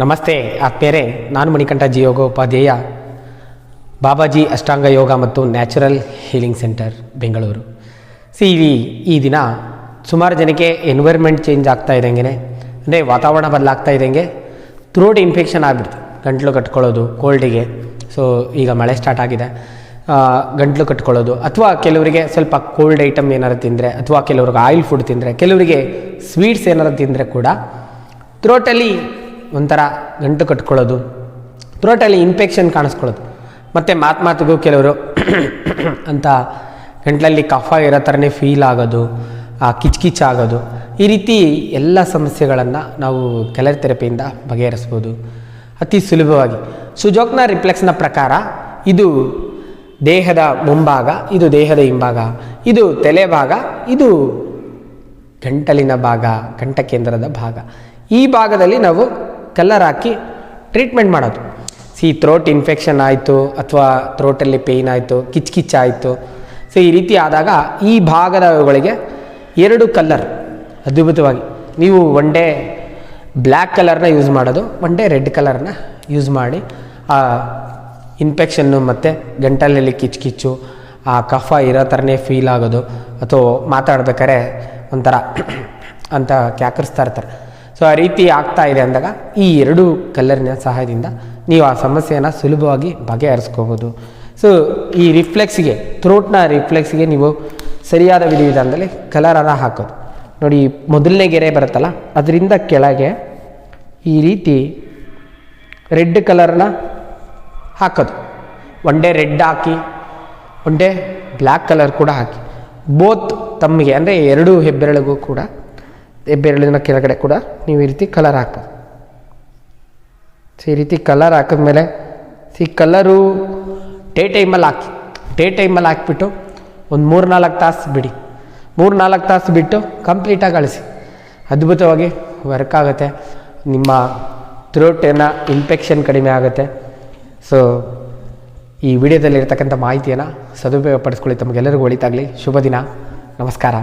ನಮಸ್ತೆ ಆತ್ಮೀಯರೇ, ನಾನು ಮಣಿಕಂಠ ಜಿ ಯೋಗೋಪಾಧ್ಯಾಯ, ಬಾಬಾಜಿ ಅಷ್ಟಾಂಗ ಯೋಗ ಮತ್ತು ನ್ಯಾಚುರಲ್ ಹೀಲಿಂಗ್ ಸೆಂಟರ್, ಬೆಂಗಳೂರು. ಈ ದಿನ ಸುಮಾರು ಜನಕ್ಕೆ ಎನ್ವೈರ್ಮೆಂಟ್ ಚೇಂಜ್ ಆಗ್ತಾ ಇದ್ದಂಗೆ, ಅಂದರೆ ವಾತಾವರಣ ಬದಲಾಗ್ತಾ ಇದ್ದಂಗೆ ಥ್ರೋಟ್ ಇನ್ಫೆಕ್ಷನ್ ಆಗಿಬಿಡ್ತು. ಗಂಟಲು ಕಟ್ಕೊಳ್ಳೋದು ಕೋಲ್ಡಿಗೆ. ಸೊ ಈಗ ಮಳೆ ಸ್ಟಾರ್ಟ್ ಆಗಿದೆ, ಗಂಟಲು ಕಟ್ಕೊಳ್ಳೋದು, ಅಥವಾ ಕೆಲವರಿಗೆ ಸ್ವಲ್ಪ ಕೋಲ್ಡ್ ಐಟಮ್ ಏನಾರು ತಿಂದರೆ, ಅಥವಾ ಕೆಲವ್ರಿಗೆ ಆಯಿಲ್ ಫುಡ್ ತಿಂದರೆ, ಕೆಲವರಿಗೆ ಸ್ವೀಟ್ಸ್ ಏನಾರು ತಿಂದರೆ ಕೂಡ ಥ್ರೋಟಲ್ಲಿ ಒಂಥರ ಗಂಟು ಕಟ್ಕೊಳ್ಳೋದು, ಥ್ರೋಟಲ್ಲಿ ಇನ್ಫೆಕ್ಷನ್ ಕಾಣಿಸ್ಕೊಳ್ಳೋದು. ಮತ್ತು ಮಾತಿಗೂ ಕೆಲವರು ಅಂತ ಗಂಟಲಲ್ಲಿ ಕಫ ಇರೋ ಥರನೇ ಫೀಲ್ ಆಗೋದು, ಕಿಚ್ಕಿಚ್ಚಾಗೋದು, ಈ ರೀತಿ ಎಲ್ಲ ಸಮಸ್ಯೆಗಳನ್ನು ನಾವು ಕೆಲರ್ ಥೆರಪಿಯಿಂದ ಬಗೆಹರಿಸ್ಬೋದು ಅತಿ ಸುಲಭವಾಗಿ. ಸುಜೋಕ್ನ ರಿಫ್ಲೆಕ್ಸ್ನ ಪ್ರಕಾರ ಇದು ದೇಹದ ಮುಂಭಾಗ, ಇದು ದೇಹದ ಹಿಂಭಾಗ, ಇದು ತಲೆ ಭಾಗ, ಇದು ಗಂಟಲಿನ ಭಾಗ, ಕಂಠಕೇಂದ್ರದ ಭಾಗ. ಈ ಭಾಗದಲ್ಲಿ ನಾವು ಕಲರ್ ಹಾಕಿ ಟ್ರೀಟ್ಮೆಂಟ್ ಮಾಡೋದು. ಥ್ರೋಟ್ ಇನ್ಫೆಕ್ಷನ್ ಆಯಿತು, ಅಥವಾ ಥ್ರೋಟಲ್ಲಿ ಪೇಯ್ನ್ ಆಯಿತು, ಕಿಚ್ಕಿಚ್ಚಾಯಿತು, ಸೊ ಈ ರೀತಿ ಆದಾಗ ಈ ಭಾಗದವುಗಳಿಗೆ 2 ಕಲರ್ ಅದ್ಭುತವಾಗಿ ನೀವು ಒನ್ ಡೇ ಬ್ಲ್ಯಾಕ್ ಕಲರ್ನ ಯೂಸ್ ಮಾಡೋದು, ಒನ್ ಡೇ ರೆಡ್ ಕಲರ್ನ ಯೂಸ್ ಮಾಡಿ ಆ ಇನ್ಫೆಕ್ಷನ್ನು ಮತ್ತು ಗಂಟಲಲ್ಲಿ ಕಿಚ್ಚು, ಆ ಕಫ ಇರೋ ಥರನೇ ಫೀಲ್ ಆಗೋದು, ಅಥವಾ ಮಾತಾಡ್ಬೇಕಾದ್ರೆ ಒಂಥರ ಅಂತ ಕ್ಯಾಕರಿಸ್ತಾ ಇರ್ತಾರೆ. ಸೊ ಆ ರೀತಿ ಆಗ್ತಾ ಇದೆ ಅಂದಾಗ ಈ 2 ಕಲರಿನ ಸಹಾಯದಿಂದ ನೀವು ಆ ಸಮಸ್ಯೆಯನ್ನು ಸುಲಭವಾಗಿ ಬಗೆಹರಿಸ್ಕೋಬೋದು. ಸೊ ಈ ರಿಫ್ಲೆಕ್ಸ್ಗೆ, ಥ್ರೋಟ್ನ ರಿಫ್ಲೆಕ್ಸ್ಗೆ ನೀವು ಸರಿಯಾದ ವಿಧಾನದಲ್ಲಿ ಕಲರನ್ನು ಹಾಕೋದು ನೋಡಿ. ಮೊದಲನೇ ಗೆರೆ ಬರುತ್ತಲ್ಲ, ಅದರಿಂದ ಕೆಳಗೆ ಈ ರೀತಿ ರೆಡ್ ಕಲರ್ನ ಹಾಕೋದು. ಒನ್ ಡೇ ರೆಡ್ ಹಾಕಿ, ಒನ್ ಡೇ ಬ್ಲ್ಯಾಕ್ ಕಲರ್ ಕೂಡ ಹಾಕಿ, ಬೋತ್ ತಮ್ಮಿಗೆ, ಅಂದರೆ 2 ಹೆಬ್ಬೆರಳಿಗೂ ಕೂಡ, ಹೆಬ್ಬೆರಳಿನ ಕೆಳಗಡೆ ಕೂಡ ನೀವು ಈ ರೀತಿ ಕಲರ್ ಹಾಕೋದು. ಸೊ ಈ ರೀತಿ ಕಲರ್ ಹಾಕಿದ್ಮೇಲೆ ಕಲರು ಡೇ ಟೈಮಲ್ಲಿ ಹಾಕಿಬಿಟ್ಟು ಒಂದು 3-4 ತಾಸು ಬಿಡಿ. 3-4 ತಾಸು ಬಿಟ್ಟು ಕಂಪ್ಲೀಟಾಗಿ ಅಳಿಸಿ. ಅದ್ಭುತವಾಗಿ ವರ್ಕ್ ಆಗುತ್ತೆ. ನಿಮ್ಮ ಥ್ರೋಟಿನ ಇನ್ಫೆಕ್ಷನ್ ಕಡಿಮೆ ಆಗುತ್ತೆ. ಸೊ ಈ ವಿಡಿಯೋದಲ್ಲಿರ್ತಕ್ಕಂಥ ಮಾಹಿತಿಯನ್ನು ಸದುಪಯೋಗಪಡಿಸ್ಕೊಳ್ಳಿ. ತಮಗೆಲ್ಲರಿಗೂ ಒಳಿತಾಗಲಿ. ಶುಭ ದಿನ. ನಮಸ್ಕಾರ.